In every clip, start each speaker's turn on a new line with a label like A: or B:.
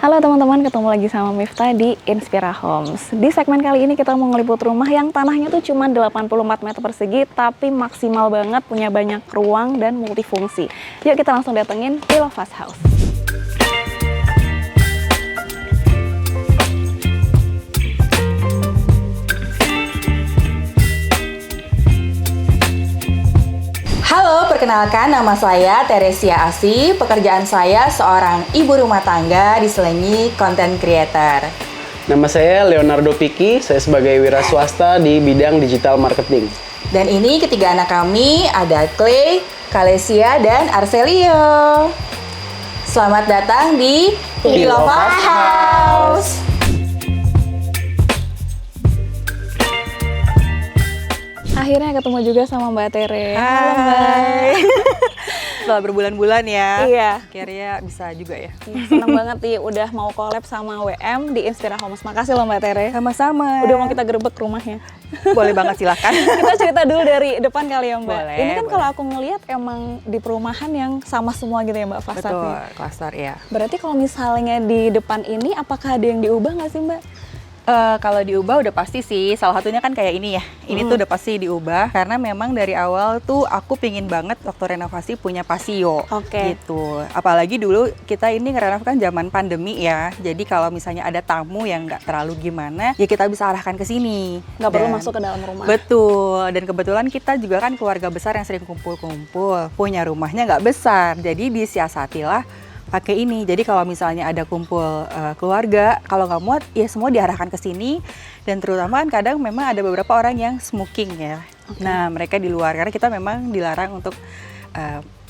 A: Halo teman-teman, ketemu lagi sama Miftah di Inspira Homes. Di segmen kali ini kita mau ngeliput rumah yang tanahnya tuh cuma 84 meter persegi, tapi maksimal banget, punya banyak ruang dan multifungsi. Yuk kita langsung datengin Pillow Fast House.
B: Halo, perkenalkan nama saya Teresia Asi. Pekerjaan saya seorang ibu rumah tangga diselingi content creator.
C: Nama saya Leonardo Piki, saya sebagai wira swasta di bidang digital marketing.
B: Dan ini ketiga anak kami, ada Clay, Kalesia, dan Arcelio. Selamat datang di Pillow Fast House.
A: Akhirnya ketemu juga sama Mbak Tere. Halo,
D: Hai. Setelah berbulan-bulan ya.
A: Iya.
D: Akhirnya bisa juga ya.
A: Seneng banget nih udah mau collab sama WM di Inspira Homes. Makasih loh Mbak Tere.
D: Sama-sama.
A: Udah mau kita gerebek rumahnya.
D: Boleh banget, silakan.
A: Kita cerita dulu dari depan kali ya Mbak.
D: Boleh,
A: Ini kan
D: boleh.
A: kalau aku ngelihat emang di perumahan yang sama semua gitu ya Mbak
D: Betul,
A: fasadnya.
D: klaster ya.
A: Berarti kalau misalnya di depan ini apakah ada yang diubah nggak sih Mbak?
D: Kalau diubah udah pasti sih, salah satunya kan kayak ini ya. Ini tuh udah pasti diubah, karena memang dari awal tuh aku pingin banget waktu renovasi punya pasio.
A: Oke.
D: Gitu. Apalagi dulu kita ini ngerenov kan zaman pandemi ya. Jadi kalau misalnya ada tamu yang nggak terlalu gimana, ya kita bisa arahkan ke sini.
A: Nggak perlu
D: Dan-
A: masuk ke dalam rumah.
D: Betul, dan kebetulan kita juga kan keluarga besar yang sering kumpul-kumpul, punya rumahnya nggak besar, jadi disiasatilah pakai ini. Jadi kalau misalnya ada kumpul keluarga, kalau nggak muat, ya semua diarahkan ke sini. Dan terutama kan kadang memang ada beberapa orang yang smoking ya. Nah mereka di luar, karena kita memang dilarang untuk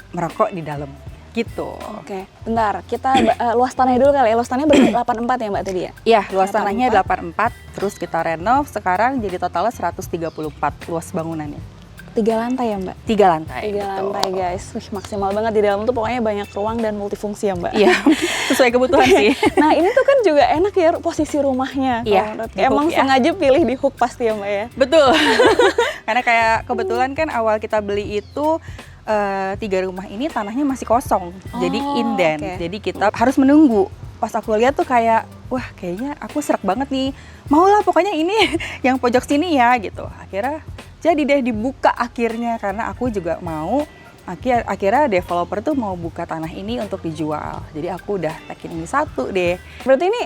D: merokok di dalam, gitu.
A: Oke, bentar. Kita luas tanahnya dulu kali ya. Luas tanahnya berarti 84 ya Mbak tadi ya?
D: Iya, luas
A: 84.
D: tanahnya 84, terus kita renov, sekarang jadi totalnya 134 luas bangunannya.
A: 3 lantai ya Mbak?
D: 3 lantai.
A: 3
D: betul.
A: lantai guys. Wih, maksimal banget di dalam tuh pokoknya banyak ruang dan multifungsi ya Mbak.
D: Iya, sesuai kebutuhan sih.
A: Nah ini tuh kan juga enak ya posisi rumahnya.
D: Iya,
A: Kalau menurut-
D: di hook
A: Emang
D: ya.
A: sengaja pilih di hook pasti ya Mbak ya?
D: Betul. Karena kayak kebetulan kan awal kita beli itu 3 rumah ini tanahnya masih kosong. Jadi
A: Oh,
D: inden.
A: oke.
D: Jadi kita harus menunggu. Pas aku lihat tuh kayak, wah kayaknya aku serak banget nih. Maulah pokoknya ini yang pojok sini ya gitu. Akhirnya jadi deh dibuka akhirnya, karena aku juga mau. Akhirnya developer tuh mau buka tanah ini untuk dijual. Jadi aku udah tekin ini satu deh.
A: Berarti ini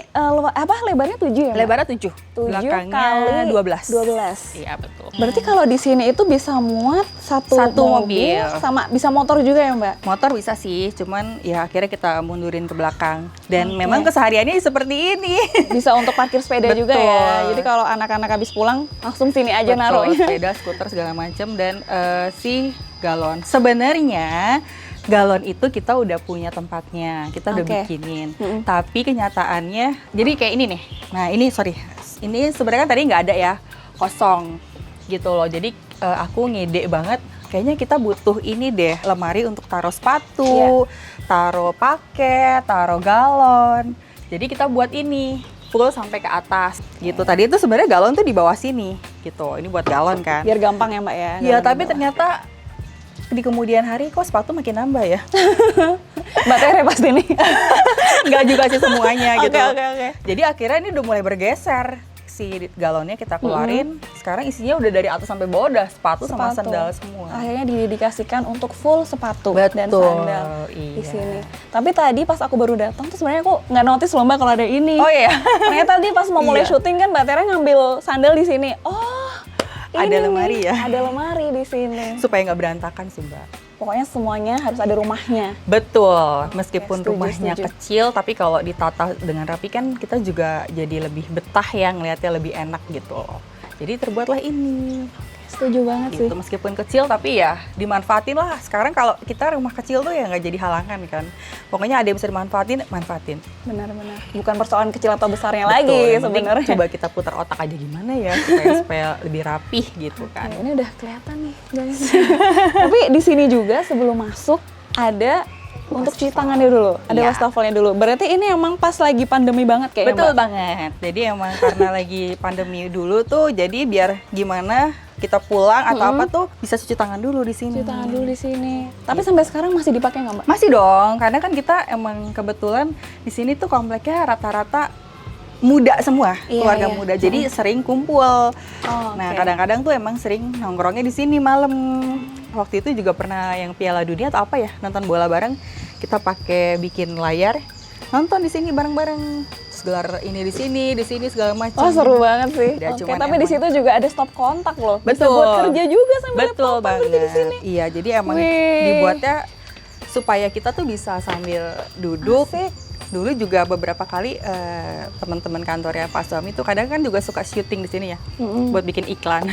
A: lebarnya 7 ya Mbak?
D: Lebarnya 7,
A: 7
D: belakangnya
A: kali
D: 12.
A: 12.
D: Iya betul.
A: Berarti kalau di sini itu bisa muat satu
D: mobil.
A: sama bisa motor juga ya Mbak?
D: Motor bisa sih, cuman ya akhirnya kita mundurin ke belakang. Dan
A: Oke.
D: memang kesehariannya seperti ini.
A: Bisa untuk parkir sepeda juga
D: Betul.
A: ya. Jadi kalau anak-anak habis pulang langsung sini aja
D: Betul,
A: naruhnya.
D: sepeda, skuter segala macam, dan si galon. Sebenarnya galon itu kita udah punya tempatnya, kita udah
A: Oke.
D: bikinin.
A: Mm-mm.
D: Tapi kenyataannya, jadi kayak ini nih. Nah ini sorry, ini sebenarnya kan tadi nggak ada ya, kosong gitu loh. Jadi aku ngide banget. Kayaknya kita butuh ini deh, lemari untuk taruh sepatu, taruh paket, taruh galon. Jadi kita buat ini full sampai ke atas gitu. Tadi itu sebenarnya galon tuh di bawah sini gitu. Ini buat galon kan.
A: Biar gampang ya Mbak ya.
D: Iya,
A: dalam
D: tapi
A: bawah.
D: ternyata di kemudian hari kok sepatu makin nambah ya.
A: Mbak Tere pasti nih.
D: Enggak juga sih semuanya gitu.
A: Oke.
D: Jadi akhirnya ini udah mulai bergeser. Si galonnya kita keluarin. Sekarang isinya udah dari atas sampai bawah udah sepatu sama
A: Sepatu.
D: sandal semua.
A: Akhirnya didedikasikan untuk full sepatu dan
D: Betul,
A: sandal di
D: iya.
A: sini. Tapi tadi pas aku baru datang tuh sebenarnya aku nggak notice loh Mbak kalau ada ini.
D: Oh iya.
A: Ternyata tadi pas mau mulai
D: Iya.
A: syuting kan Mbak Tere ngambil sandal di sini. Oh,
D: Ada
A: ini
D: lemari
A: nih,
D: ya.
A: Ada lemari di sini.
D: Supaya nggak berantakan sih, Mbak.
A: Pokoknya semuanya harus ada rumahnya.
D: Betul, meskipun
A: setuju,
D: rumahnya
A: setuju.
D: kecil, tapi kalau ditata dengan rapi kan kita juga jadi lebih betah ya, ngelihatnya lebih enak gitu loh. Jadi terbuatlah ini.
A: Setuju banget sih.
D: Gitu, meskipun kecil tapi ya dimanfaatin lah. Sekarang kalau kita rumah kecil tuh ya nggak jadi halangan kan. Pokoknya ada yang bisa dimanfaatin, manfaatin.
A: Benar-benar. Bukan persoalan kecil atau besarnya
D: Betul,
A: lagi
D: yang penting
A: sebenarnya.
D: coba kita putar otak aja gimana ya supaya lebih rapih gitu kan.
A: Ya, ini udah kelihatan nih guys. Tapi di sini juga sebelum masuk ada untuk cuci tangannya dulu, ada
D: Iya.
A: wastafelnya dulu. Berarti ini emang pas lagi pandemi banget kayaknya,
D: Betul
A: Mbak?
D: banget. Jadi emang karena lagi pandemi dulu tuh, jadi biar gimana kita pulang atau apa tuh bisa cuci tangan dulu di sini.
A: Cuci tangan dulu di sini. Tapi sampai sekarang masih dipakai nggak, Mbak?
D: Masih dong, karena kan kita emang kebetulan di sini tuh kompleknya rata-rata muda semua,
A: Iya,
D: keluarga
A: iya.
D: muda. Jadi sering kumpul.
A: Oh,
D: Nah,
A: oke.
D: kadang-kadang tuh emang sering nongkrongnya di sini malam. Waktu itu juga pernah yang Piala Dunia atau apa ya, nonton bola bareng. Kita pakai bikin layar, nonton di sini bareng-bareng. Terus gelar ini di sini segala macam.
A: Oh, seru banget sih.
D: Ya,
A: Oke,
D: cuman
A: tapi di
D: emang-
A: situ juga ada stop kontak loh. Bisa
D: Betul.
A: buat kerja juga sambil
D: Betul
A: laptop
D: banget.
A: berarti di sini.
D: Iya, jadi emang
A: Wih.
D: dibuatnya supaya kita tuh bisa sambil duduk.
A: Asik.
D: Dulu juga beberapa kali teman-teman kantornya Pak Suami tuh kadang kan juga suka syuting di sini ya, buat bikin iklan.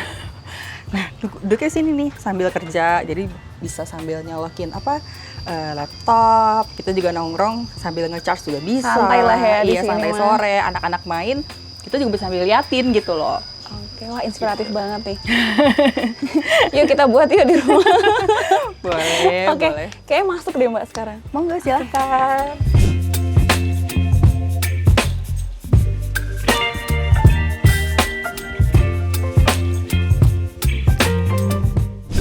D: Nah, duduknya sini nih sambil kerja, jadi bisa sambil nyolokin laptop. Kita juga nongkrong sambil ngecharge juga bisa.
A: Santai lah ya di
D: Iya,
A: sini
D: santai
A: mah.
D: sore, anak-anak main, kita juga bisa sambil liatin gitu loh.
A: Oke, wah inspiratif banget nih. Yuk kita buat yuk di rumah.
D: Boleh,
A: Oke,
D: boleh.
A: kayaknya masuk deh Mbak sekarang.
D: Monggo silahkan.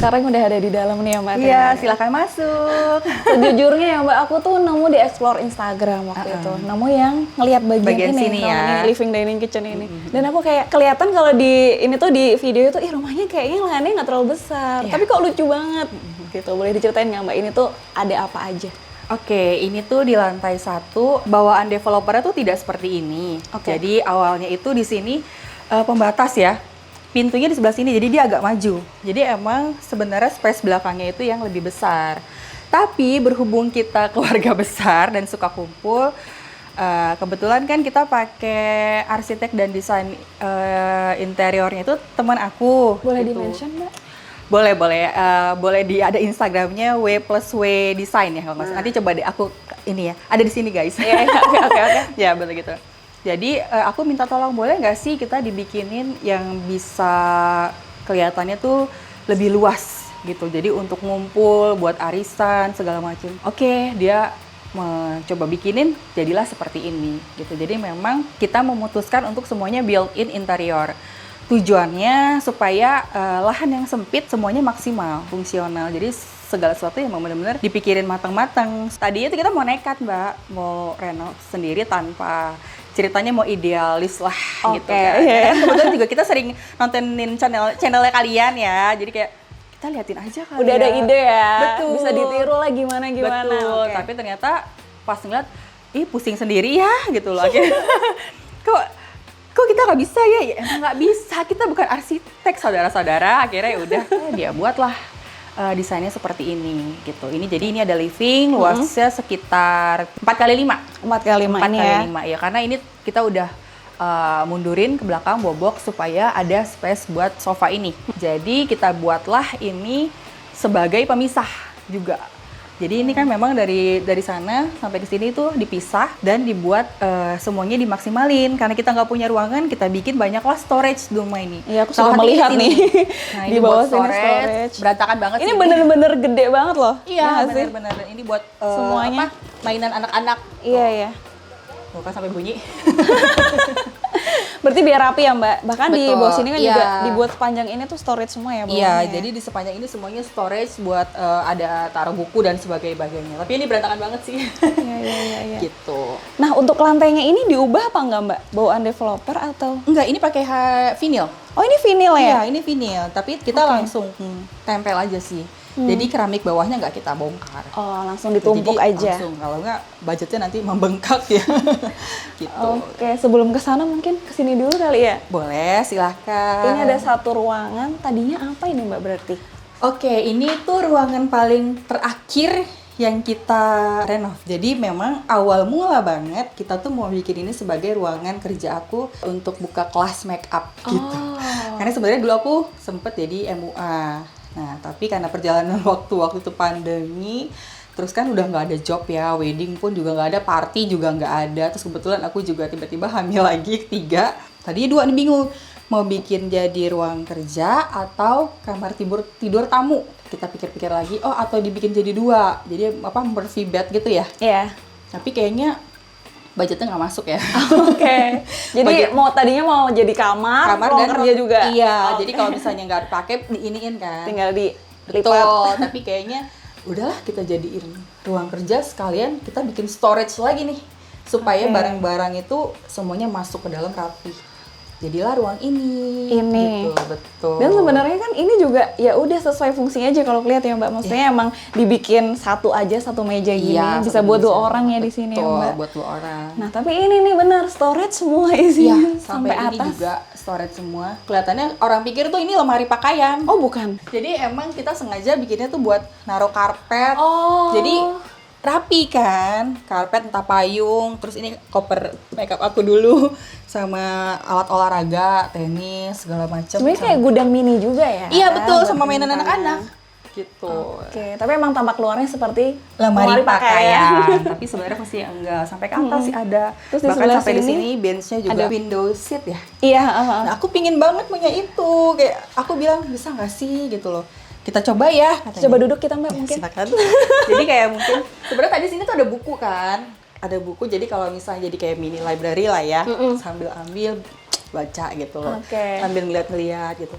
A: Sekarang udah ada di dalam nih ya Mbak.
D: Iya,
A: Tina.
D: silahkan masuk.
A: Sejujurnya ya Mbak, aku tuh nemu di explore Instagram waktu itu. Nemu yang ngelihat bagian ini,
D: Sini ya.
A: ruangan ini, living dining kitchen ini. Dan aku kayak kelihatan kalau di ini tuh di video itu, rumahnya kayaknya lahannya nggak terlalu besar.
D: Iya.
A: Tapi kok lucu banget. Gitu, boleh diceritain nggak Mbak? Ini tuh ada apa aja?
D: Oke, ini tuh di lantai 1, bawaan developernya tuh tidak seperti ini.
A: Oke.
D: Jadi awalnya itu di sini pembatas ya. Pintunya di sebelah sini, jadi dia agak maju. Jadi emang sebenarnya space belakangnya itu yang lebih besar. Tapi berhubung kita keluarga besar dan suka kumpul, kebetulan kan kita pakai arsitek dan desain interiornya itu teman aku.
A: Boleh
D: gitu.
A: di-mention Mbak?
D: Boleh, boleh ada Instagramnya W+W Design ya kalau nggak salah. Nanti coba deh aku ini ya, ada di sini guys.
A: Iya, oke.
D: Ya betul gitu. Jadi aku minta tolong boleh nggak sih kita dibikinin yang bisa kelihatannya tuh lebih luas gitu. Jadi untuk ngumpul, buat arisan segala macam. Oke, dia mencoba bikinin jadilah seperti ini gitu. Jadi memang kita memutuskan untuk semuanya built-in interior. Tujuannya supaya lahan yang sempit semuanya maksimal, fungsional. Jadi segala sesuatu yang benar-benar dipikirin matang-matang. Tadinya tuh kita mau nekat Mbak, mau renov sendiri tanpa ceritanya mau idealis lah gitu
A: Oke,
D: kan.
A: iya.
D: Karena kebetulan juga kita sering nontonin channelnya kalian ya. Jadi kayak kita liatin aja kali
A: Udah
D: ya.
A: ada ide ya.
D: Betul.
A: Bisa ditiru lah gimana.
D: Betul,
A: Oke.
D: tapi ternyata pas ngeliat, pusing sendiri ya gitu loh. Akhirnya, kok kita nggak bisa ya? Ya emang nggak bisa, kita bukan arsitek saudara-saudara. Akhirnya ya udah, dia buatlah desainnya seperti ini gitu. Ini ada living, luasnya sekitar 4x5.
A: 4x5 ini ya.
D: 4x5 ya, karena ini kita udah mundurin ke belakang bobok supaya ada space buat sofa ini. Jadi kita buatlah ini sebagai pemisah juga. Jadi ini kan memang dari sana sampai ke sini tuh dipisah dan dibuat semuanya dimaksimalin. Karena kita nggak punya ruangan, kita bikin banyaklah storage di rumah ini.
A: Iya, aku
D: Salah
A: sudah
D: satunya
A: melihat
D: sini.
A: nih.
D: Nah,
A: Di
D: ini
A: bawah
D: buat
A: sini storage.
D: Berantakan banget
A: Ini
D: sih.
A: bener-bener gede banget loh.
D: Iya,
A: nggak sih?
D: bener-bener. Ini buat
A: Semuanya.
D: mainan anak-anak.
A: Iya, iya.
D: Bukan sampai bunyi.
A: Berarti biar rapi ya Mbak. Bahkan di
D: Betul,
A: bawah sini kan
D: iya.
A: juga dibuat sepanjang ini tuh storage semua ya
D: Iya,
A: bawahnya ya?
D: jadi di sepanjang ini semuanya storage buat ada taruh buku dan sebagainya. Tapi ini berantakan banget sih.
A: Iya.
D: Gitu.
A: Nah untuk lantainya ini diubah apa enggak Mbak? Bawaan developer atau?
D: Enggak, ini pakai vinil.
A: Oh ini vinil ya?
D: Iya, ini vinil. Tapi kita
A: Oke.
D: langsung tempel aja sih. Jadi keramik bawahnya nggak kita bongkar.
A: Oh langsung ditumpuk
D: Jadi
A: aja.
D: Langsung, kalau nggak budgetnya nanti membengkak ya. Gitu.
A: Oke, sebelum ke sana mungkin kesini dulu kali ya?
D: Boleh, silahkan.
A: Ini ada satu ruangan, tadinya apa ini Mbak berarti?
D: Oke, ini tuh ruangan paling terakhir yang kita renov. Jadi memang awal mula banget kita tuh mau bikin ini sebagai ruangan kerja aku untuk buka kelas make up gitu. Karena sebenarnya dulu aku sempet jadi MUA. Nah, tapi karena perjalanan waktu itu pandemi, terus kan udah nggak ada job ya, wedding pun juga nggak ada, party juga nggak ada. Terus kebetulan aku juga tiba-tiba hamil lagi 3. Tadinya 2 nih bingung mau bikin jadi ruang kerja atau kamar tidur tamu kita pikir-pikir lagi, oh atau dibikin jadi 2, jadi apa Murphy bed gitu ya.
A: Iya.
D: Tapi kayaknya budgetnya nggak masuk ya.
A: Oke. Jadi tadinya mau jadi kamar ruang
D: dan
A: kerja juga.
D: Iya,
A: Oke.
D: jadi kalau misalnya nggak dipakai diiniin kan.
A: Tinggal
D: Betul,
A: dilipat.
D: tapi kayaknya udahlah kita jadiin ruang kerja sekalian kita bikin storage lagi nih supaya
A: Oke.
D: barang-barang itu semuanya masuk ke dalam rapi. Jadilah ruang ini.
A: Ini.
D: Gitu, betul.
A: Dan sebenarnya kan ini juga ya udah sesuai fungsinya aja kalau lihat ya Mbak. Maksudnya emang dibikin satu meja gini,
D: Iya,
A: bisa
D: satu
A: buat 2
D: meja.
A: orang ya di sini ya
D: Betul,
A: Mbak.
D: buat 2 orang.
A: Nah, tapi ini nih benar storage semua
D: Iya,
A: isinya
D: sampai ini
A: atas.
D: juga storage semua. Kelihatannya orang pikir tuh ini lemari pakaian.
A: Oh, bukan.
D: Jadi emang kita sengaja bikinnya tuh buat naruh karpet.
A: Oh.
D: Jadi rapi kan, karpet entah payung, terus ini koper makeup aku dulu sama alat olahraga, tenis, segala macam.
A: Sebenarnya kayak gudang mini juga ya.
D: Iya betul,
A: buat
D: sama mainan
A: anak-anak.
D: anak-anak. Gitu.
A: Oke, tapi emang tampak luarnya seperti
D: Lemari pakaian. Tapi sebenarnya fungsinya enggak, sampai ke atas sih ada.
A: Terus di
D: Bahkan
A: sebelah
D: sampai di
A: sini
D: sini benchnya juga
A: ada
D: window seat ya.
A: Iya,
D: Nah, aku pingin banget punya itu. Kayak aku bilang bisa nggak sih gitu loh. Kita coba ya. Katanya.
A: Coba duduk kita Mbak mungkin.
D: Silakan. Jadi kayak mungkin sebenarnya tadi sini tuh ada buku kan. Ada buku jadi kalau misalnya jadi kayak mini library lah ya. Sambil ambil baca gitu loh.
A: Oke.
D: Sambil ngeliat-ngeliat gitu.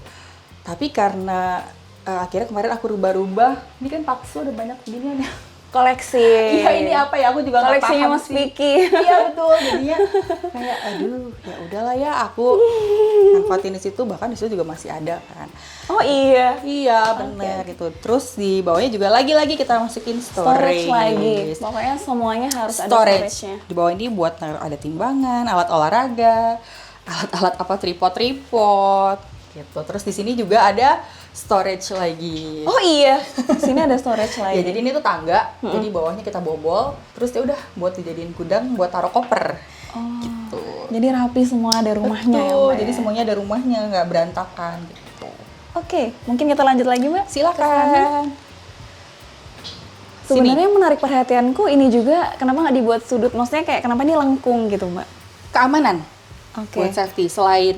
D: Tapi karena akhirnya kemarin aku rubah-rubah. Ini kan Paksu ada banyak beginian ya.
A: Koleksi.
D: Iya ini apa ya? Aku juga nggak
A: Koleksinya
D: paham
A: Mas
D: sih.
A: Vicky.
D: Iya betul. Jadinya kayak aduh ya udahlah ya aku manfaatin di situ, bahkan di situ juga masih ada kan.
A: Oh iya.
D: Iya benar gitu. Terus di bawahnya juga lagi-lagi kita masukin storage.
A: Storage lagi. Pokoknya semuanya harus ada
D: Storage.
A: storage-nya.
D: Di bawah ini buat naruh ada timbangan, alat olahraga, alat-alat apa tripod gitu. Terus di sini juga ada storage lagi.
A: Oh iya. Di sini ada storage lagi.
D: Ya jadi ini tuh tangga, jadi bawahnya kita bobol, terus ya udah buat dijadiin gudang buat taruh koper.
A: Oh.
D: Gitu.
A: Jadi rapi semua ada rumahnya ya,
D: Betul,
A: Mbak.
D: jadi
A: ya?
D: semuanya ada rumahnya, nggak berantakan gitu.
A: Oke, mungkin kita lanjut lagi Mbak.
D: Silakan.
A: Sebenarnya yang menarik perhatianku ini juga kenapa nggak dibuat sudut? Maksudnya kayak kenapa ini lengkung gitu Mbak?
D: Keamanan.
A: Oke.
D: Buat safety. Selain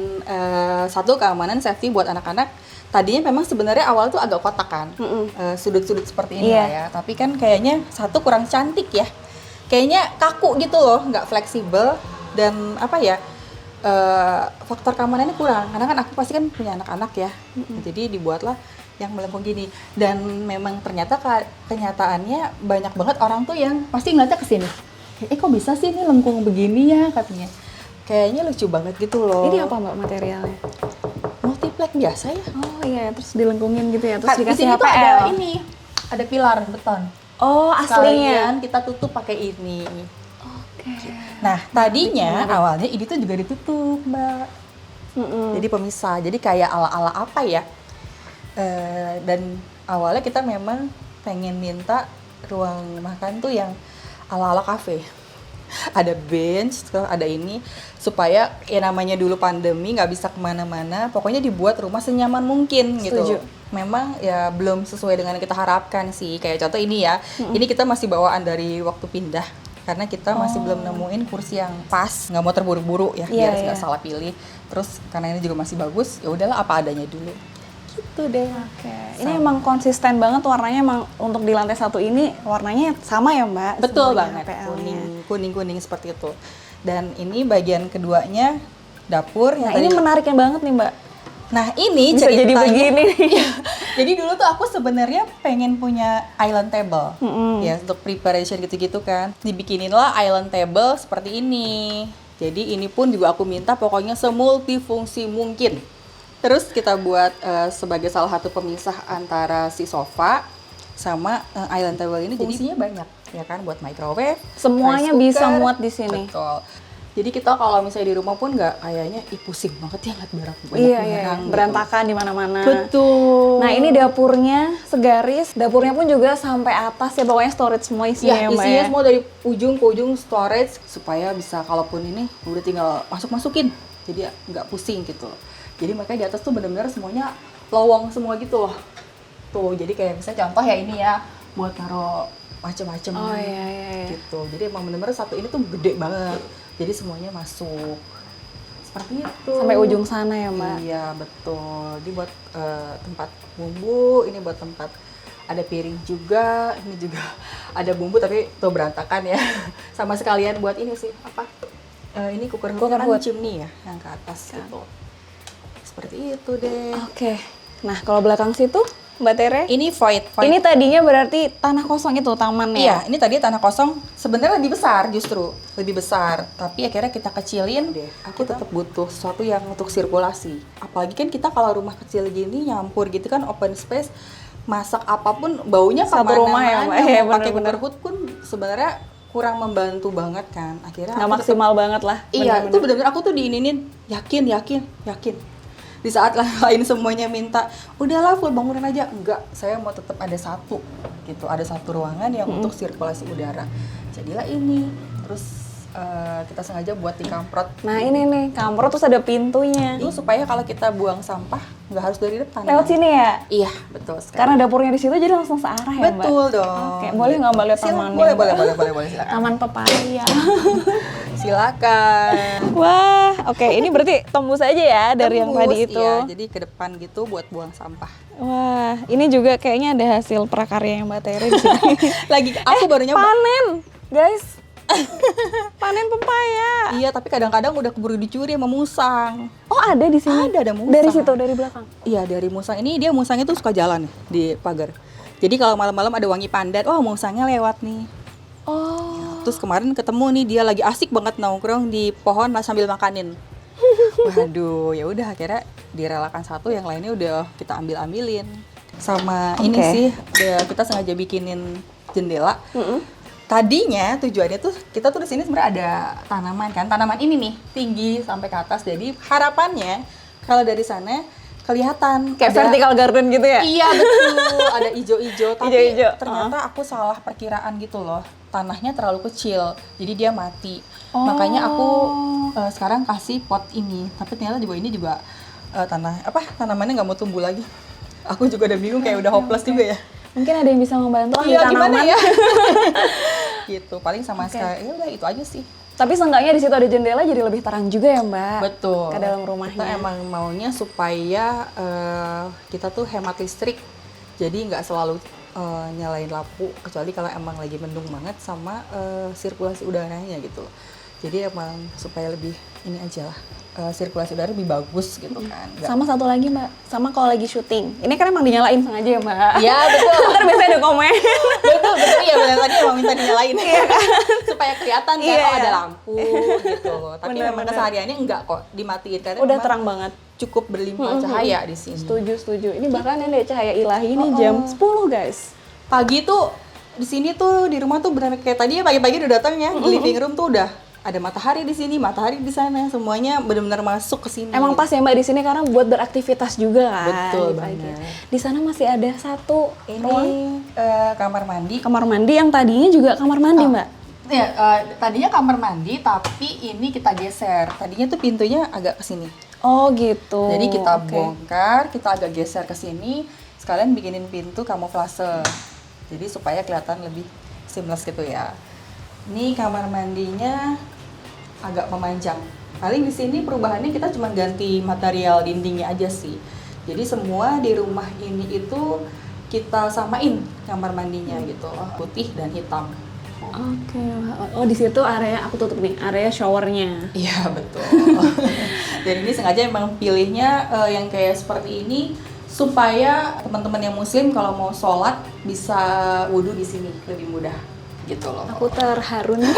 D: satu keamanan safety buat anak-anak, tadinya memang sebenarnya awal tuh agak kotak kan, sudut-sudut seperti ini
A: Iya.
D: lah ya. Tapi kan kayaknya satu kurang cantik ya, kayaknya kaku gitu loh, nggak fleksibel dan apa ya, faktor keamanannya kurang. Karena kan aku pasti kan punya anak-anak ya, jadi dibuatlah yang melengkung gini. Dan memang ternyata kenyataannya banyak banget orang tuh yang pasti ngeliatnya ke sini. Kok bisa sih ini lengkung begini ya katanya. Kayaknya lucu banget gitu loh.
A: Ini apa Mbak materialnya?
D: Multiplex biasa ya.
A: Oh iya, terus dilengkungin gitu ya, terus
D: Di
A: dikasih
D: sini tuh
A: HPL.
D: ada ini, ada pilar beton.
A: Oh, aslinya.
D: Sekalian kita tutup pakai ini.
A: Oke.
D: Nah, tadinya awalnya ini tuh juga ditutup, Mbak.
A: Mm-mm.
D: Jadi pemisah. Jadi kayak ala-ala apa ya? Dan awalnya kita memang pengen minta ruang makan tuh yang ala-ala kafe. Ada bench, terus ada ini supaya ya namanya dulu pandemi nggak bisa kemana-mana, pokoknya dibuat rumah senyaman mungkin
A: Setuju.
D: gitu. Memang ya belum sesuai dengan yang kita harapkan sih. Kayak contoh ini ya, ini kita masih bawaan dari waktu pindah karena kita masih belum nemuin kursi yang pas, nggak mau terburu-buru ya
A: Iya,
D: biar nggak
A: iya.
D: salah pilih. Terus karena ini juga masih bagus, ya udahlah apa adanya dulu. Gitu deh.
A: Oke. Ini emang konsisten banget warnanya, emang untuk di lantai satu ini warnanya sama ya Mbak?
D: Betul
A: Semuanya
D: banget,
A: HPL-nya.
D: kuning seperti itu. Dan ini bagian keduanya dapur yang
A: Nah ini
D: tadi.
A: menariknya banget nih Mbak.
D: Nah ini
A: Bisa jadi
D: ceritanya.
A: begini.
D: Jadi dulu tuh aku sebenarnya pengen punya island table, ya untuk preparation gitu-gitu kan. Dibikinin island table seperti ini. Jadi ini pun juga aku minta pokoknya semultifungsi mungkin. Terus kita buat sebagai salah satu pemisah antara si sofa sama island table ini. Fungsinya banyak, ya kan, buat microwave.
A: Semuanya
D: rice
A: bisa
D: cooker.
A: muat di sini.
D: Betul. Jadi kita kalau misalnya di rumah pun nggak kayaknya pusing banget ya ngeliat barang banyak
A: Iya,
D: barang gitu.
A: berantakan di mana-mana.
D: Betul.
A: Nah ini dapurnya segaris, dapurnya pun juga sampai atas ya, pokoknya storage semua isinya ya,
D: Ya,
A: Mbak
D: isinya
A: ya.
D: semua dari ujung ke ujung storage supaya bisa kalaupun ini udah tinggal masukin, jadi nggak pusing gitu. Jadi makanya di atas tuh benar-benar semuanya lowong semua gitu loh. Tuh, jadi kayak misalnya contoh ya ini ya buat taruh macem-macem
A: Oh iya.
D: gitu. Jadi emang benar-benar satu ini tuh gede banget. Jadi semuanya masuk seperti itu.
A: Sampai ujung sana ya Mbak.
D: Iya betul. Ini buat tempat bumbu, ini buat tempat ada piring juga, ini juga ada bumbu tapi tuh berantakan ya. Sama sekalian buat ini sih apa? Ini cooker hood kan chimney ya yang ke atas gitu. Seperti itu deh.
A: Oke. Nah, kalau belakang situ, Mbak Tere?
D: Ini void.
A: Ini tadinya berarti tanah kosong itu tamannya.
D: Iya, ini tadi tanah kosong sebenarnya lebih besar justru, lebih besar. Tapi akhirnya kita kecilin deh. Aku tetap butuh sesuatu yang untuk sirkulasi. Apalagi kan kita kalau rumah kecil gini nyampur gitu kan open space, masak apapun baunya
A: Satu rumah ya, Mbak.
D: Mau
A: Iya,
D: pakai
A: bener-bener.
D: cooker hood pun sebenarnya kurang membantu banget kan. Akhirnya
A: Nggak
D: aku
A: maksimal banget lah.
D: iya, itu benar-benar aku tuh diininin yakin. Di saat lain semuanya minta, udahlah full bangunan aja. Enggak, saya mau tetap ada satu gitu, ada satu ruangan yang untuk sirkulasi udara. Jadilah ini. Terus kita sengaja buat di kamprot.
A: Nah, ini nih, kamar terus ada pintunya.
D: Itu supaya kalau kita buang sampah nggak harus dari depan.
A: Lewat sini ya?
D: Iya, betul sekali.
A: Karena dapurnya di situ jadi langsung searah ya, Mbak?
D: Betul dong.
A: Oke, boleh nggak Mbak lihat
D: Silakan,
A: tamannya?
D: boleh, silakan.
A: Taman pepaya.
D: Silakan.
A: Wah, oke. Ini berarti tembus aja ya dari yang
D: Tembus,
A: tadi itu.
D: Iya, jadi ke depan gitu buat buang sampah.
A: Wah, ini juga kayaknya ada hasil prakarya yang Mbak Tere di sini.
D: Lagi aku baru nyoba.
A: Panen, guys. Panen pepaya.
D: Iya, tapi kadang-kadang udah keburu dicuri sama musang.
A: Oh, ada di sini.
D: Ada musang.
A: Dari situ, dari belakang.
D: Iya, dari musang. Ini dia musangnya tuh suka jalan nih di pagar. Jadi kalau malam-malam ada wangi pandan, oh musangnya lewat nih.
A: Oh.
D: Terus kemarin ketemu nih dia lagi asik banget nongkrong di pohon sambil makanin. Waduh, ya udah akhirnya direlakan satu, yang lainnya udah kita ambilin. Sama ini
A: Oke.
D: sih, kita sengaja bikinin jendela. Tadinya tujuannya tuh kita tuh di sini sebenarnya ada tanaman kan, tanaman ini nih tinggi sampai ke atas. Jadi harapannya kalau dari sana kelihatan
A: Kayak vertical garden gitu ya?
D: Iya betul, ada ijo-ijo. Tapi
A: Ijo-ijo,
D: ternyata aku salah perkiraan gitu loh. Tanahnya terlalu kecil, jadi dia mati.
A: Oh.
D: Makanya aku sekarang kasih pot ini. Tapi ternyata juga ini juga tanamannya nggak mau tumbuh lagi. Aku juga udah bingung, kayak udah hopeless juga ya.
A: Mungkin ada yang bisa membantu ahli
D: Iya
A: tanaman.
D: gimana ya? Gitu, paling sama sekali. Ya udah itu aja sih.
A: Tapi seenggaknya di situ ada jendela jadi lebih terang juga ya, Mbak.
D: Betul.
A: Ke dalam rumahnya.
D: Kita emang maunya supaya kita tuh hemat listrik. Jadi nggak selalu nyalain lampu, kecuali kalau emang lagi mendung banget, sama sirkulasi udaranya gitu. Jadi emang supaya lebih ini aja lah, sirkulasi udara lebih bagus gitu kan.
A: Sama satu lagi, Mbak. Sama kalau lagi syuting. Ini kan emang dinyalain sengaja ya, Mbak.
D: Iya betul.
A: Ntar biasanya ada komen.
D: betul ya, benar tadi emang minta dinyalain supaya kelihatan kan,
A: Iya.
D: oh ada lampu gitu loh. Tapi
A: Bener,
D: memang
A: bener.
D: kesehariannya enggak kok dimatiin karena
A: Udah
D: memang
A: terang banget.
D: cukup berlimpah cahaya di sini.
A: Setuju. Ini bahkan yang ada cahaya ilahi ini jam 10, guys.
D: Pagi tuh di sini tuh di rumah tuh benar kayak tadi ya, pagi-pagi udah datang ya, di living room tuh udah ada matahari di sini, matahari di sana, semuanya benar-benar masuk ke sini.
A: Emang pas ya, Mbak, di sini karena buat beraktivitas juga kan.
D: Betul
A: di pagi.
D: banget.
A: Di sana masih ada satu ruang
D: Ini kamar mandi.
A: kamar mandi yang tadinya juga kamar mandi, Mbak.
D: Ya, tadinya kamar mandi tapi ini kita geser. Tadinya tuh pintunya agak ke sini.
A: Oh, gitu.
D: Jadi kita
A: Oke.
D: bongkar, kita agak geser ke sini, sekalian bikinin pintu kamuflase. Jadi supaya kelihatan lebih seamless gitu ya. Ini kamar mandinya agak memanjang. Paling di sini perubahannya kita cuma ganti material dindingnya aja sih. Jadi semua di rumah ini itu kita samain kamar mandinya gitu, putih dan hitam.
A: Oke. Oh, di situ area aku tutup nih, area showernya.
D: Iya betul. Dan ini sengaja emang pilihnya yang kayak seperti ini supaya teman-teman yang muslim kalau mau sholat bisa wudhu di sini lebih mudah gitu loh.
A: Aku terharu nih.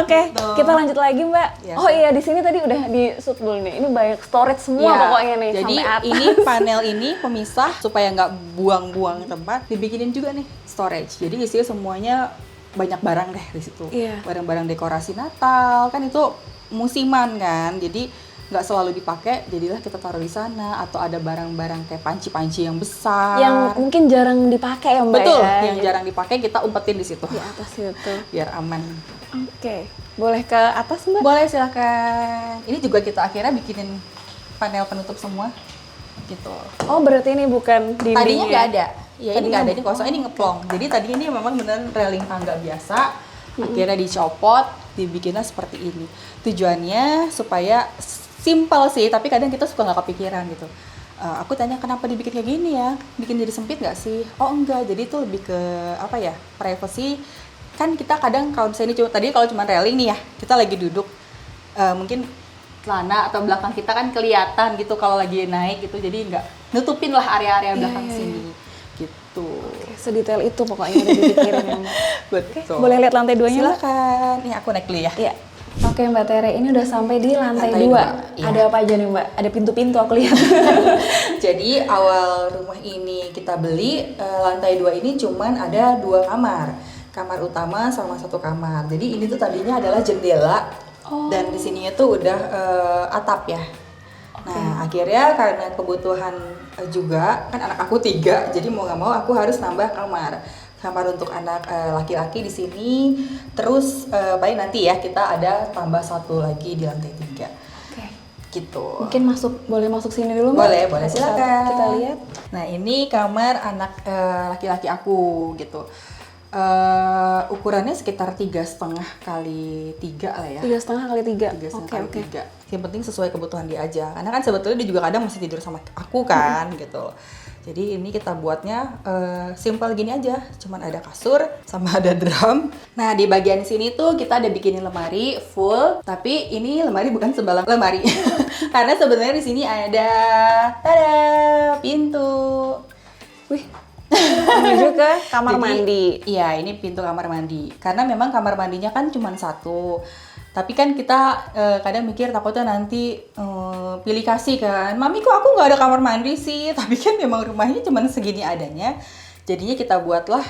A: Oke,
D: Gitu.
A: kita lanjut lagi, Mbak.
D: Ya,
A: Oh iya, di sini tadi udah di shoot dulu nih. Ini banyak storage semua
D: Iya,
A: pokoknya nih
D: jadi
A: sampai atas.
D: ini panel ini pemisah supaya nggak buang-buang tempat, dibikinin juga nih storage. Jadi isinya semuanya banyak barang deh di situ.
A: Iya.
D: Barang-barang dekorasi Natal kan itu musiman kan. Jadi nggak selalu dipakai, jadilah kita taruh di sana. Atau ada barang-barang kayak panci-panci yang besar.
A: Yang mungkin jarang dipakai ya, Mbak.
D: Betul,
A: ya?
D: yang jarang dipakai kita umpetin di situ
A: Di atas itu.
D: biar aman.
A: Oke. Boleh ke atas, Mbak?
D: Boleh silakan. Ini juga kita akhirnya bikinin panel penutup semua gitu.
A: Oh, berarti ini bukan dindingnya.
D: Tadinya nggak ada. Ya ini
A: Tadinya
D: nggak ada, ini kosong, ini ngeplong. Jadi tadinya ini memang beneran railing tangga biasa. Akhirnya dicopot, dibikinnya seperti ini. Tujuannya supaya simple sih, tapi kadang kita suka nggak kepikiran gitu. Aku tanya kenapa dibikin kayak gini ya, bikin jadi sempit nggak sih? Oh enggak, jadi itu lebih ke apa ya, privacy. Kan kita kadang kalau misalnya tadi kalau cuma railing nih ya, kita lagi duduk, mungkin celana atau belakang kita kan kelihatan gitu kalau lagi naik gitu, jadi nggak nutupin lah area-area belakang sini gitu.
A: Oke, sedetail itu pokoknya udah dipikirin ya Mbak.
D: Betul.
A: Boleh lihat lantai 2-nya Mbak?
D: Silakan. Nih aku naik dulu ya.
A: Iya. Oke Mbak Tere, ini udah sampai di lantai 2.
D: Lantai 2, iya.
A: Ada apa aja nih Mbak? Ada pintu-pintu aku lihat.
D: Jadi awal rumah ini kita beli, lantai 2 ini cuman ada 2 kamar. Kamar utama sama 1 kamar. Jadi ini tuh tadinya adalah jendela. Dan di sininya tuh udah atap ya. Nah akhirnya karena kebutuhan juga, kan anak aku 3, jadi mau nggak mau aku harus nambah kamar untuk anak laki-laki di sini. Terus paling nanti ya kita ada tambah 1 lagi di lantai 3.
A: Oke.
D: Gitu.
A: Mungkin boleh masuk sini dulu Mbak?
D: Boleh
A: Satu-satu
D: silakan.
A: kita lihat.
D: Nah ini kamar anak laki-laki aku gitu. Ukurannya sekitar 3,5 kali 3 lah ya.
A: 3,5 kali 3.
D: 3,5
A: Oke,
D: kali
A: oke.
D: 3. Yang penting sesuai kebutuhan dia aja. Karena kan sebetulnya dia juga kadang masih tidur sama aku kan gitu. Jadi ini kita buatnya simple gini aja. Cuman ada kasur sama ada drum. Nah di bagian sini tuh kita ada bikinin lemari full. Tapi ini lemari bukan sembarang lemari. Karena sebenarnya di sini ada tada pintu.
A: Wih. Menuju ke kamar
D: Jadi,
A: mandi.
D: Iya, ini pintu kamar mandi. Karena memang kamar mandinya kan cuma 1. Tapi kan kita kadang mikir takutnya nanti pilih kasih kan. Mami kok aku nggak ada kamar mandi sih? Tapi kan memang rumahnya cuma segini adanya. Jadinya kita buatlah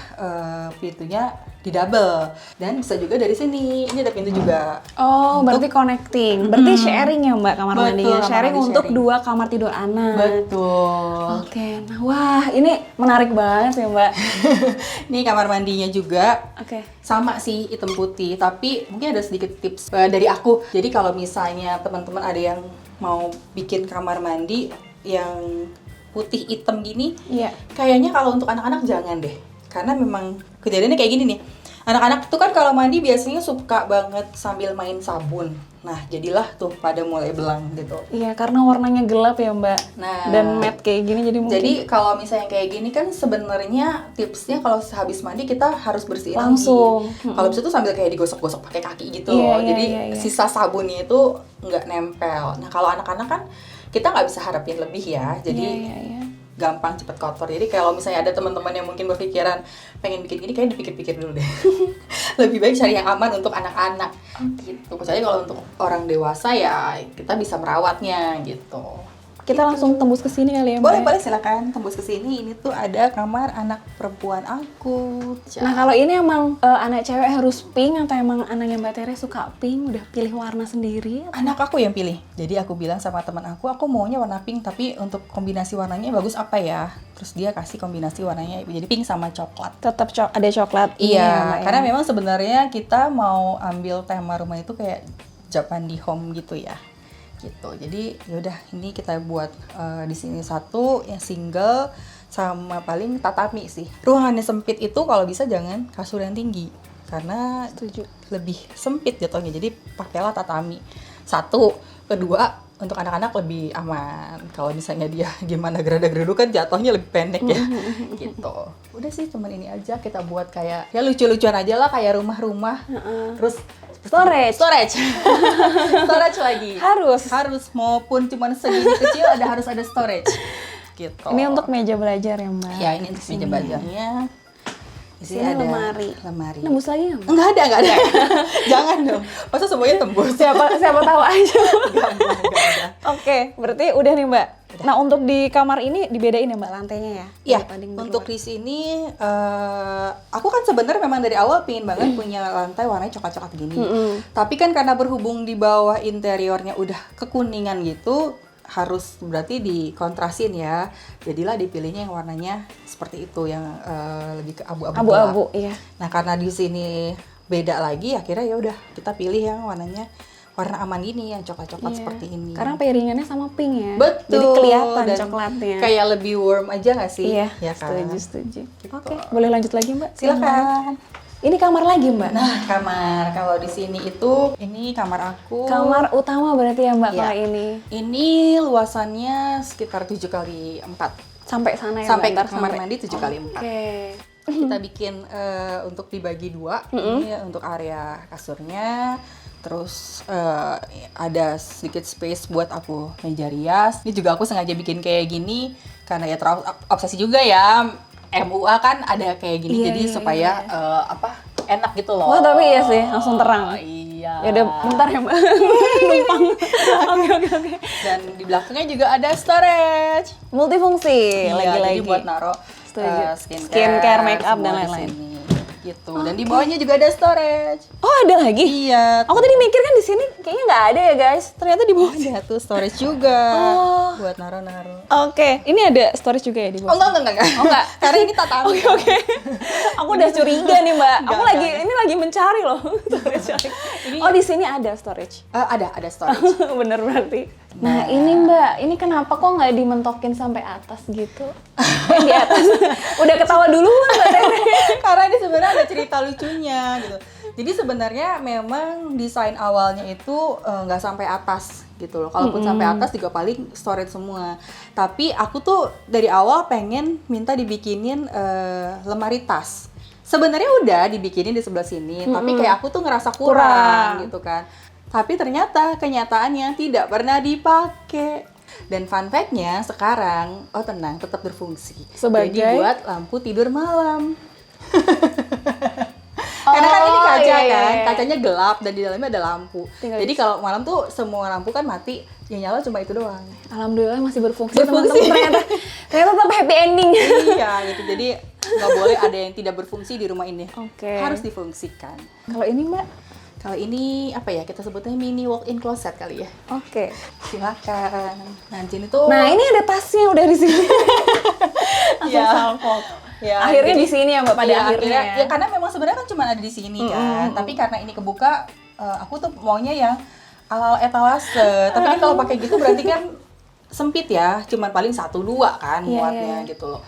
D: pintunya di double. Dan bisa juga dari sini. Ini ada pintu juga.
A: Oh, berarti connecting. Berarti sharing ya Mbak kamar
D: Betul,
A: mandinya.
D: kamar
A: Sharing
D: mandi
A: untuk
D: sharing.
A: 2 kamar tidur anak.
D: Betul.
A: Oke, nah wah ini menarik banget ya Mbak.
D: Ini kamar mandinya juga.
A: Oke.
D: Sama sih hitam putih, tapi mungkin ada sedikit tips dari aku. Jadi kalau misalnya teman-teman ada yang mau bikin kamar mandi yang putih hitam gini,
A: Iya.
D: kayaknya kalau untuk anak-anak jangan deh. Karena memang kejadiannya kayak gini nih. Anak-anak tuh kan kalau mandi biasanya suka banget sambil main sabun. Nah, jadilah tuh pada mulai belang gitu.
A: Iya, karena warnanya gelap ya Mbak.
D: Nah,
A: Dan matte kayak gini jadi mungkin
D: jadi kalau misalnya kayak gini kan sebenarnya tipsnya kalau habis mandi kita harus bersihin
A: Langsung.
D: lagi. Kalau bisa tuh sambil kayak digosok-gosok pakai kaki gitu
A: Iya,
D: loh.
A: iya,
D: Jadi
A: iya, iya.
D: sisa sabunnya itu nggak nempel. Nah kalau anak-anak kan kita nggak bisa harapin lebih ya. Jadi
A: Iya, iya.
D: gampang cepet kotor. Jadi kalau misalnya ada teman-teman yang mungkin berpikiran pengen bikin gini, kayak dipikir-pikir dulu deh. Lebih baik cari yang aman untuk anak-anak. Gitu. Kecuali kalau untuk orang dewasa ya kita bisa merawatnya gitu.
A: Kita langsung tembus ke sini kali ya Mbak.
D: Boleh silakan tembus ke sini. Ini tuh ada kamar anak perempuan aku.
A: Nah kalau ini emang anak cewek harus pink atau emang anaknya Mbak Tere suka pink, udah pilih warna sendiri?
D: Anak aku yang pilih. Jadi aku bilang sama teman aku maunya warna pink, tapi untuk kombinasi warnanya bagus apa ya? Terus dia kasih kombinasi warnanya jadi pink sama coklat.
A: Tetap ada coklat.
D: Iya,
A: ya, Mbak,
D: karena
A: ya.
D: memang sebenarnya kita mau ambil tema rumah itu kayak Japandi home gitu ya. Gitu. Jadi yaudah ini kita buat di sini 1 yang single sama paling tatami sih. Ruangannya sempit itu kalau bisa jangan kasur yang tinggi karena
A: Setuju.
D: lebih sempit jatuhnya. Jadi pakailah tatami. 1, kedua untuk anak-anak lebih aman. Kalau misalnya dia gimana gerada-gerudu kan jatuhnya lebih pendek ya. Gitu. Udah sih cuman ini aja kita buat kayak ya lucu-lucuan aja lah kayak rumah-rumah. Terus storage lagi harus maupun cuman segini kecil harus ada storage gitu.
A: Ini untuk meja belajar ya Mbak.
D: ya ini untuk meja belajarnya. Di
A: Sini
D: ada
A: lemari. Nembus lagi nggak Mbak?
D: Enggak ada. Jangan dong. Masa semuanya tembus?
A: Siapa tahu aja.
D: Enggak ada.
A: Oke, berarti udah nih Mbak. Nah untuk di kamar ini dibedain ya Mbak lantainya ya?
D: Iya,
A: Dibanding
D: untuk
A: berdua.
D: di sini aku kan sebenarnya memang dari awal pingin banget punya lantai warnanya coklat-coklat gini. Tapi kan karena berhubung di bawah interiornya udah kekuningan gitu, harus berarti dikontrasin ya. Jadilah dipilihnya yang warnanya seperti itu yang lebih ke abu-abu.
A: Abu-abu,
D: gelap.
A: iya.
D: Nah, karena di sini beda lagi, akhirnya ya udah kita pilih yang warnanya warna aman gini yang coklat-coklat
A: Iya.
D: seperti ini.
A: Karena pairingannya sama pink ya.
D: Betul.
A: Jadi kelihatan
D: Dan
A: coklatnya.
D: Kayak lebih warm aja nggak sih?
A: Iya,
D: Ya kan?
A: setuju.
D: Gitu.
A: Oke, boleh lanjut lagi Mbak?
D: Silakan.
A: Ini kamar lagi Mbak?
D: Nah, kamar. Kalau di sini itu, ini kamar aku.
A: Kamar utama berarti ya Mbak
D: Iya.
A: kalau ini?
D: Ini luasannya sekitar 7 kali 4.
A: Sampai sana ya
D: Sampai
A: Mbak?
D: ke kamar mandi 7 kali 4.
A: Oke.
D: Kita bikin untuk dibagi 2. Ini untuk area kasurnya. Terus ada sedikit space buat aku meja rias. Ini juga aku sengaja bikin kayak gini karena ya terobsesi juga ya. MUA kan ada kayak gini,
A: Iya,
D: jadi
A: iya,
D: supaya enak gitu loh.
A: Wah tapi iya sih, langsung terang.
D: Iya.
A: Ya udah bentar ya Mbak. Numpang. Oke.
D: Dan di belakangnya juga ada storage.
A: Multifungsi
D: Iya,
A: lagi-lagi.
D: jadi buat naruh
A: Setuju.
D: skincare,
A: Skincare, make up,
D: semua
A: dan
D: di
A: lain-lain.
D: sini. Gitu. Dan di bawahnya juga ada storage.
A: Oh ada lagi?
D: Iya.
A: Aku tadi mikir kan di sini kayaknya nggak ada ya guys. Ternyata di bawah.
D: Ada tuh storage juga.
A: Oh.
D: Buat naruh-naruh.
A: Oke, ini ada storage juga ya di
D: Oh
A: bawah?
D: enggak.
A: Oh, enggak.
D: Karena ini tatami.
A: Oke. Aku udah curiga nih Mbak. Aku
D: Enggak.
A: ini lagi mencari loh storage. Oh di sini ada storage.
D: Ada storage.
A: Bener berarti. Nah ini Mbak, ini kenapa kok nggak dimentokin sampai atas gitu? Di atas. Udah ketawa duluan Mbak Tere.
D: Karena ini sebenarnya ada cerita lucunya gitu. Jadi sebenarnya memang desain awalnya itu nggak sampai atas gitu loh. Kalaupun sampai atas juga paling storage semua. Tapi aku tuh dari awal pengen minta dibikinin lemari tas. Sebenarnya udah dibikinin di sebelah sini, tapi kayak aku tuh ngerasa kurang gitu kan. Tapi ternyata kenyataannya tidak pernah dipakai. Dan fun fact-nya sekarang, tenang, tetap berfungsi.
A: Sebagai?
D: Jadi buat lampu tidur malam. Karena kan ini kaca
A: iya,
D: kan,
A: iya.
D: kacanya gelap dan di dalamnya ada lampu.
A: Tinggal
D: Jadi kalau malam tuh semua lampu kan mati, yang nyala cuma itu doang.
A: Alhamdulillah masih berfungsi teman-teman. Ternyata tetap happy ending.
D: Iya gitu, jadi nggak boleh ada yang tidak berfungsi di rumah ini.
A: Oke.
D: Harus difungsikan.
A: Kalau ini Mbak?
D: Kalau ini apa ya, kita sebutnya mini walk-in closet kali ya.
A: Oke.
D: Silakan. Nah di sini tuh.
A: Nah ini ada tasnya udah di sini. Langsung
D: Iya.
A: salpok.
D: Ya,
A: Akhirnya
D: jadi-
A: di sini ya Mbak pada
D: Iya,
A: akhirnya.
D: ya karena memang sebenarnya kan cuma ada di sini kan. Tapi karena ini kebuka, aku tuh maunya yang ala etalase. Tapi kan kalau pakai gitu berarti kan sempit ya, cuman paling 1-2 kan
A: Iya,
D: muatnya
A: iya.
D: gitu loh.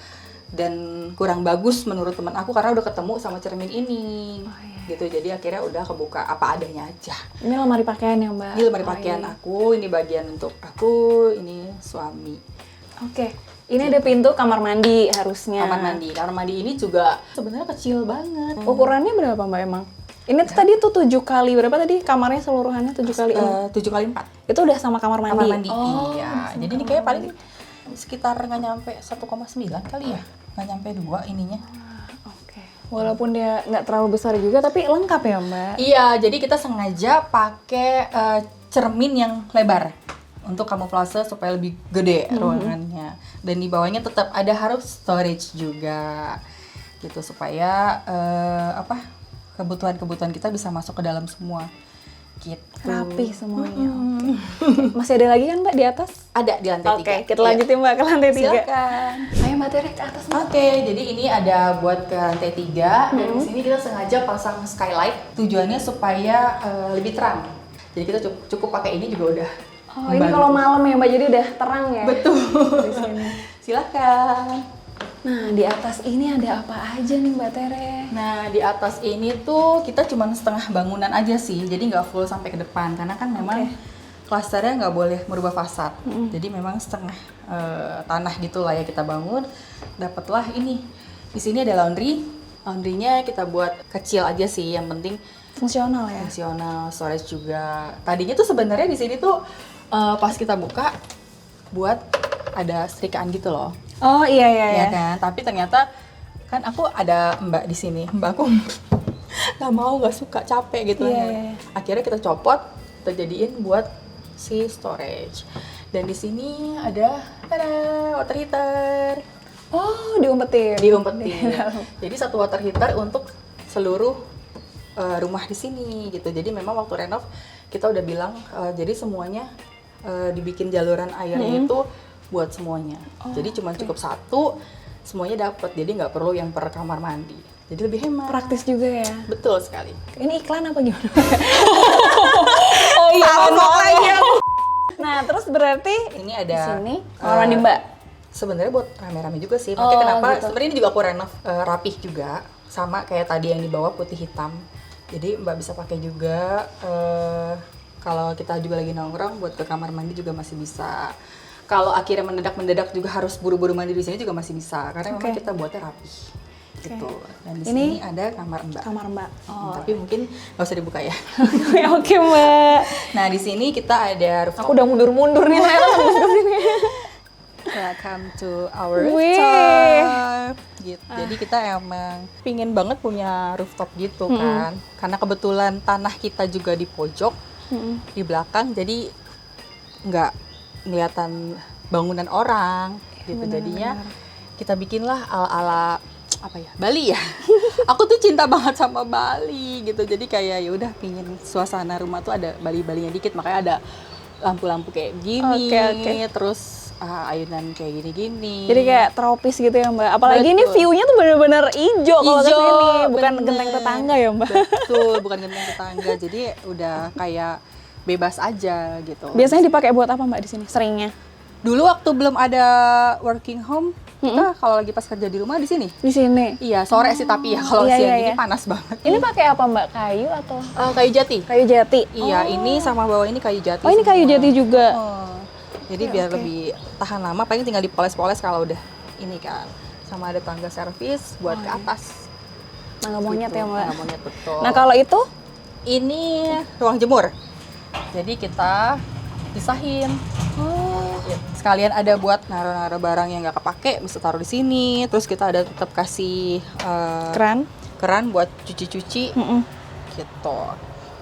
D: Dan kurang bagus menurut teman aku karena udah ketemu sama cermin ini. Gitu. Jadi akhirnya udah kebuka apa adanya aja.
A: Ini lemari pakaian ya Mbak?
D: Ini lemari
A: Oh,
D: pakaian
A: iya.
D: aku, ini bagian untuk aku, ini suami.
A: Oke. Ini ada pintu kamar mandi harusnya.
D: Kamar mandi. Kamar mandi ini juga sebenarnya kecil banget.
A: Ukurannya berapa Mbak emang? Ini tuh tadi tuh 7 kali berapa tadi kamarnya seluruhannya 7 kali
D: 7 kali 4.
A: Itu udah sama kamar mandi.
D: Kamar mandi.
A: Oh,
D: Iya. Jadi ini kayak paling sekitar nggak nyampe 1,9 kali ya. Nggak nyampe 2 ininya.
A: Oke. Walaupun dia nggak terlalu besar juga tapi lengkap ya Mbak.
D: Iya, jadi kita sengaja pakai cermin yang lebar untuk kamuflase supaya lebih gede ruangannya. Dan di bawahnya tetap ada harus storage juga. Gitu supaya kebutuhan-kebutuhan kita bisa masuk ke dalam semua. Gitu.
A: Rapi semuanya. Oke. Masih ada lagi kan Mbak di atas?
D: Ada di lantai 3.
A: Oke, kita lanjutin Mbak ke lantai 3.
D: Silakan.
A: Ayo Mbak Tere ke atas Mbak.
D: Oke, jadi ini ada buat ke lantai 3 dan di sini kita sengaja pasang skylight tujuannya supaya lebih terang. Jadi kita cukup pakai ini juga udah.
A: Oh, ini kalau malam ya Mbak, jadi udah terang ya?
D: Betul.
A: Di sini.
D: Silakan.
A: Nah, di atas ini ada apa aja nih Mbak Tere?
D: Nah, di atas ini tuh kita cuma setengah bangunan aja sih, jadi nggak full sampai ke depan karena kan memang klasternya nggak boleh merubah fasad. Jadi memang setengah tanah gitu lah ya kita bangun. Dapatlah ini. Di sini ada laundry. Laundrynya kita buat kecil aja sih, yang penting
A: Fungsional ya?
D: fungsional, storage juga. Tadinya tuh sebenarnya di sini tuh pas kita buka buat ada setrikaan gitu loh.
A: Oh iya iya
D: Ya kan, tapi ternyata kan aku ada mbak di sini, mbakku nggak suka, capek gitu.
A: Iya, iya.
D: Akhirnya kita copot, kita jadiin buat si storage. Dan di sini ada water heater,
A: Oh, diumpetin.
D: diumpetin. Jadi satu water heater untuk seluruh rumah di sini gitu. Jadi memang waktu renov kita udah bilang jadi semuanya dibikin jaluran airnya itu buat semuanya. Jadi cuma cukup satu, semuanya dapat. Jadi nggak perlu yang per kamar mandi. Jadi lebih hemat.
A: Praktis juga ya.
D: Betul sekali.
A: Ini iklan apa gimana?
D: Oh iya,
A: lagi. Nah, terus berarti
D: Ini
A: di
D: ada
A: sini kamar mandi Mbak.
D: sebenarnya buat rame-rame juga sih.
A: Oh,
D: Makanya kenapa
A: gitu.
D: sebenarnya ini juga aku renov rapih juga
B: sama kayak tadi yang di bawah putih hitam. Jadi Mbak bisa pakai juga kalau kita juga lagi nongkrong buat ke kamar mandi juga masih bisa. Kalau akhirnya mendadak juga harus buru-buru mandi di sini juga masih bisa karena memang kita buatnya rapi. Gitu. Dan di sini ada kamar Mbak.
A: Kamar Mbak.
B: Tapi mungkin nggak usah dibuka ya.
A: Oke, Mbak.
B: Nah, di sini kita ada rooftop.
A: Aku udah mundur-mundur nih saya langsung ke sini.
B: Welcome to our
A: Wih.
B: rooftop. Gitu. Jadi kita emang pingin banget punya rooftop gitu kan. Karena kebetulan tanah kita juga di pojok, di belakang, jadi nggak kelihatan bangunan orang gitu. Jadinya kita bikinlah ala-ala apa ya, Bali ya. Aku tuh cinta banget sama Bali gitu. Jadi kayak ya udah pingin suasana rumah tuh ada Bali-Balinya dikit, makanya ada lampu-lampu kayak gini. Terus ayunan kayak gini-gini.
A: Jadi kayak tropis gitu ya Mbak. Apalagi ini
B: Betul.
A: view-nya tuh bener-bener hijau kalau ke
B: Ijo,
A: sini, bukan
B: bener.
A: genteng tetangga ya Mbak.
B: Betul, bukan genteng tetangga. Jadi udah kayak bebas aja gitu.
A: Biasanya dipakai buat apa Mbak di sini? Seringnya?
B: Dulu waktu belum ada working home, kita kalau lagi pas kerja di rumah di sini.
A: Di sini.
B: Iya, sore sih tapi ya kalau
A: Iya,
B: siang
A: iya,
B: ini
A: iya.
B: panas banget.
A: Ini pakai apa Mbak? Kayu atau
B: Kayu jati.
A: kayu jati?
B: Iya, ini sama bawah ini kayu jati.
A: Oh, ini kayu
B: semua.
A: jati juga.
B: Oh. Jadi biar lebih tahan lama, paling tinggal dipoles-poles kalau udah ini kan. Sama ada tangga servis buat ke atas.
A: Tangga monyet
B: Gitu.
A: ya Mbak.
B: Tangga monyet, betul.
A: Nah kalau itu?
B: Ini ruang jemur. Jadi kita pisahin. Ya, sekalian ada buat naruh-naruh barang yang nggak kepake, bisa taruh di sini. Terus kita ada tetap kasih keran buat cuci-cuci gitu.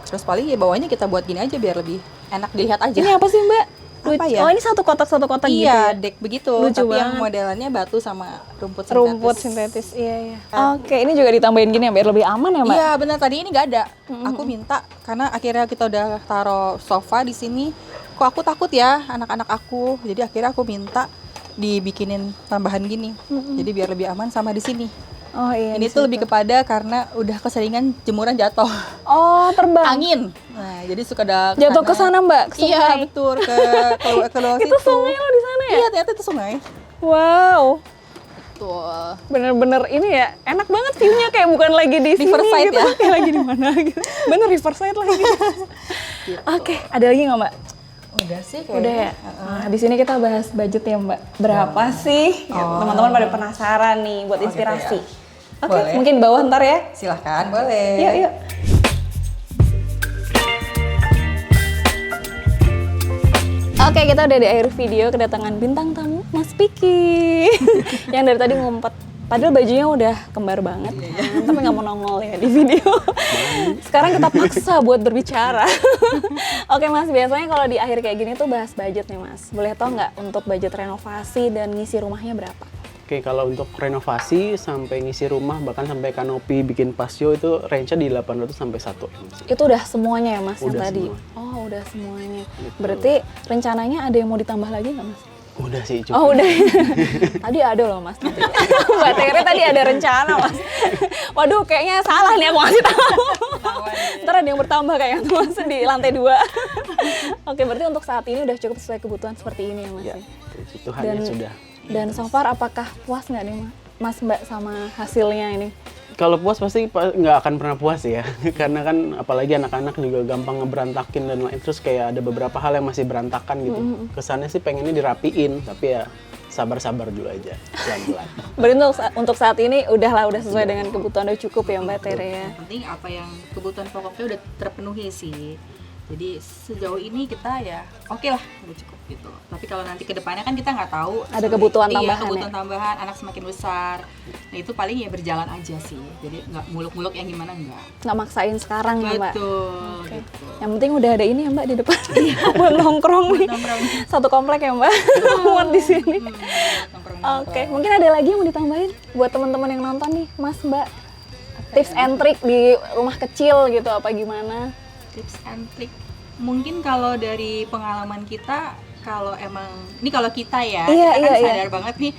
B: Terus paling ya bawahnya kita buat gini aja biar lebih enak dilihat aja.
A: Ini apa sih Mbak?
B: Apa ya?
A: Oh ini satu kotak gitu ya?
B: Iya, deck begitu.
A: Lucu
B: tapi yang
A: banget.
B: modelannya batu sama rumput sintetis.
A: Rumput sintetis, iya. Oke, ini juga ditambahin gini ya biar lebih aman ya Mbak?
B: Iya, benar, tadi ini nggak ada. Aku minta karena akhirnya kita udah taruh sofa di sini. Kok aku takut ya anak-anak aku. Jadi akhirnya aku minta dibikinin tambahan gini. Jadi biar lebih aman sama di sini.
A: Oh iya.
B: Ini
A: di
B: tuh
A: situ.
B: lebih kepada karena udah keseringan jemuran jatuh.
A: Oh terbang.
B: Angin. Nah, jadi suka ada
A: Jatuh ke sana Mbak? Ke
B: Iya,
A: sungai?
B: betul, ke luar
A: Itu sungai lo di sana ya?
B: Iya, ternyata itu sungai.
A: Wow.
B: Tuh.
A: Bener-bener ini ya, enak banget view-nya kayak bukan lagi di sini
B: Riverside
A: gitu.
B: ya?
A: Kayak lagi di mana gitu. Bener Riverside lagi. Oke, ada lagi nggak Mbak?
B: Udah sih kayaknya.
A: Udah ya? Nah, di sini kita bahas budget ya Mbak. Berapa sih? Ya, teman-teman pada penasaran nih buat
B: gitu
A: inspirasi.
B: ya.
A: Oke,
B: Boleh.
A: mungkin di bawah ntar ya.
B: Silahkan, boleh.
A: Yuk, yuk. Oke, kita udah di akhir video kedatangan bintang tamu Mas Piki yang dari tadi ngumpet. Padahal bajunya udah kembar banget, kan? Tapi nggak mau nongol ya di video. Sekarang kita paksa buat berbicara. Oke Mas, biasanya kalau di akhir kayak gini tuh bahas budget nih Mas. Boleh tau nggak untuk budget renovasi dan ngisi rumahnya berapa?
C: Oke, kalau untuk renovasi sampai ngisi rumah bahkan sampai kanopi bikin pasio itu range-nya di 800 sampai 1 M sih.
A: Itu udah semuanya ya Mas yang
C: Udah
A: tadi?
C: semua.
A: Oh udah semuanya.
C: Gitu.
A: Berarti rencananya ada yang mau ditambah lagi nggak Mas?
C: Udah sih cukup.
A: Oh udah. Tadi ada loh Mas. Nanti. Mbak Tere tadi ada rencana Mas. Waduh kayaknya salah nih aku ngasih tahu. Ntar ada yang bertambah kayak yang Mas di lantai 2. Oke berarti untuk saat ini udah cukup sesuai kebutuhan seperti ini ya Mas?
C: Ya,
A: Ya?
C: Tuhan ya sudah.
A: Dan so far apakah puas nggak nih Mas Mbak sama hasilnya ini?
C: Kalau puas pasti nggak akan pernah puas ya, karena kan apalagi anak-anak juga gampang ngeberantakin dan lain, terus kayak ada beberapa hal yang masih berantakan gitu. Kesannya sih pengennya dirapiin, tapi ya sabar-sabar dulu aja, pelan-pelan.
A: Berarti untuk saat ini udah sesuai dengan kebutuhan, udah cukup ya Mbak Tere ya?
B: Yang penting apa yang kebutuhan pokoknya udah terpenuhi sih. Jadi sejauh ini kita ya oke lah, udah cukup gitu. Tapi kalau nanti ke depannya kan kita nggak tahu.
A: Ada kebutuhan
B: Iya,
A: tambahan
B: kebutuhan
A: ya?
B: tambahan, anak semakin besar. Nah itu paling ya berjalan aja sih. Jadi nggak muluk-muluk yang gimana enggak.
A: Nggak maksain sekarang ya Mbak?
B: Betul.
A: Oke.
B: Gitu.
A: Yang penting udah ada ini ya Mbak di depan buat nongkrong nih. Satu komplek ya Mbak, muat di sini. Oke, mungkin ada lagi yang mau ditambahin buat teman-teman yang nonton nih, Mas Mbak. Tips and trick di rumah kecil gitu apa gimana?
B: Tips and trick. Mungkin kalau dari pengalaman kita, kalau emang ini kalau kita ya,
A: Iya,
B: kita kan
A: iya,
B: sadar banget nih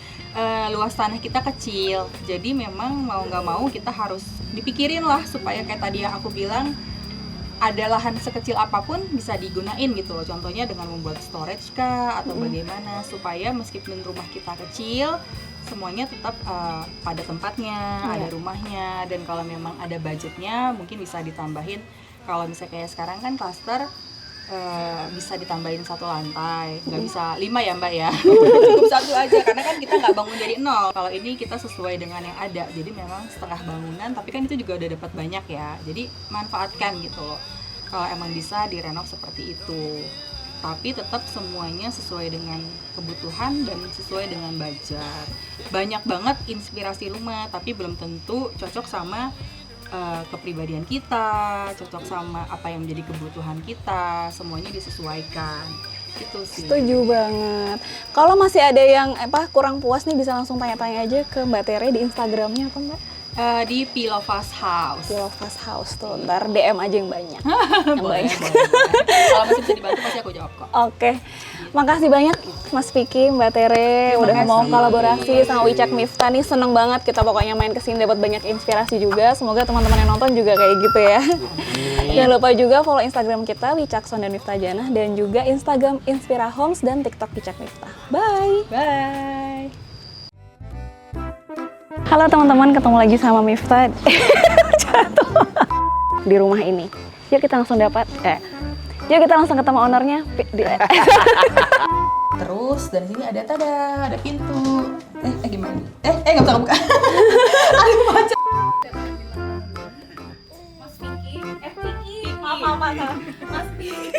B: luas tanah kita kecil. Jadi memang mau nggak mau kita harus dipikirin lah supaya kayak tadi yang aku bilang, ada lahan sekecil apapun bisa digunain gitu loh. Contohnya dengan membuat storage kah atau bagaimana supaya meskipun rumah kita kecil
D: semuanya tetap pada tempatnya, ada rumahnya, dan kalau memang ada budgetnya mungkin bisa ditambahin. Kalau misalnya kayak sekarang kan klaster bisa ditambahin 1 lantai, nggak bisa 5 ya Mbak ya, cukup 1 aja karena kan kita nggak bangun dari nol. Kalau ini kita sesuai dengan yang ada, jadi memang setengah bangunan, tapi kan itu juga udah dapat banyak ya, jadi manfaatkan gitu loh. Kalau emang bisa direnov seperti itu, tapi tetap semuanya sesuai dengan kebutuhan dan sesuai dengan budget. Banyak banget inspirasi rumah, tapi belum tentu cocok sama kepribadian kita, cocok sama apa yang menjadi kebutuhan kita, semuanya disesuaikan. Itu sih.
A: Setuju banget. Kalau masih ada yang kurang puas nih, bisa langsung tanya-tanya aja ke Mbak Tere di Instagramnya apa Mbak?
D: Di Pilovas House.
A: Pilovas House tuh, ntar DM aja yang banyak.
D: Boleh. Kalau masih bisa dibantu pasti aku jawab kok.
A: Oke, makasih banyak Mas Vicky, Mbak Tere udah mau kolaborasi sama Wicak Miftah nih, seneng banget kita pokoknya main kesini dapat banyak inspirasi juga. Semoga teman-teman yang nonton juga kayak gitu ya. Jangan lupa juga follow Instagram kita Wicakson dan Miftah Janah, dan juga Instagram Inspira Homes dan TikTok Wicak Miftah. Bye.
D: Bye.
A: Halo teman-teman, ketemu lagi sama Miftah di rumah ini. Yuk kita langsung yuk kita langsung ketemu ownernya.
D: Terus dari sini ada ada pintu. Gimana? Nggak bisa buka. Aduh macet. Mas Vicky, Mas Vicky.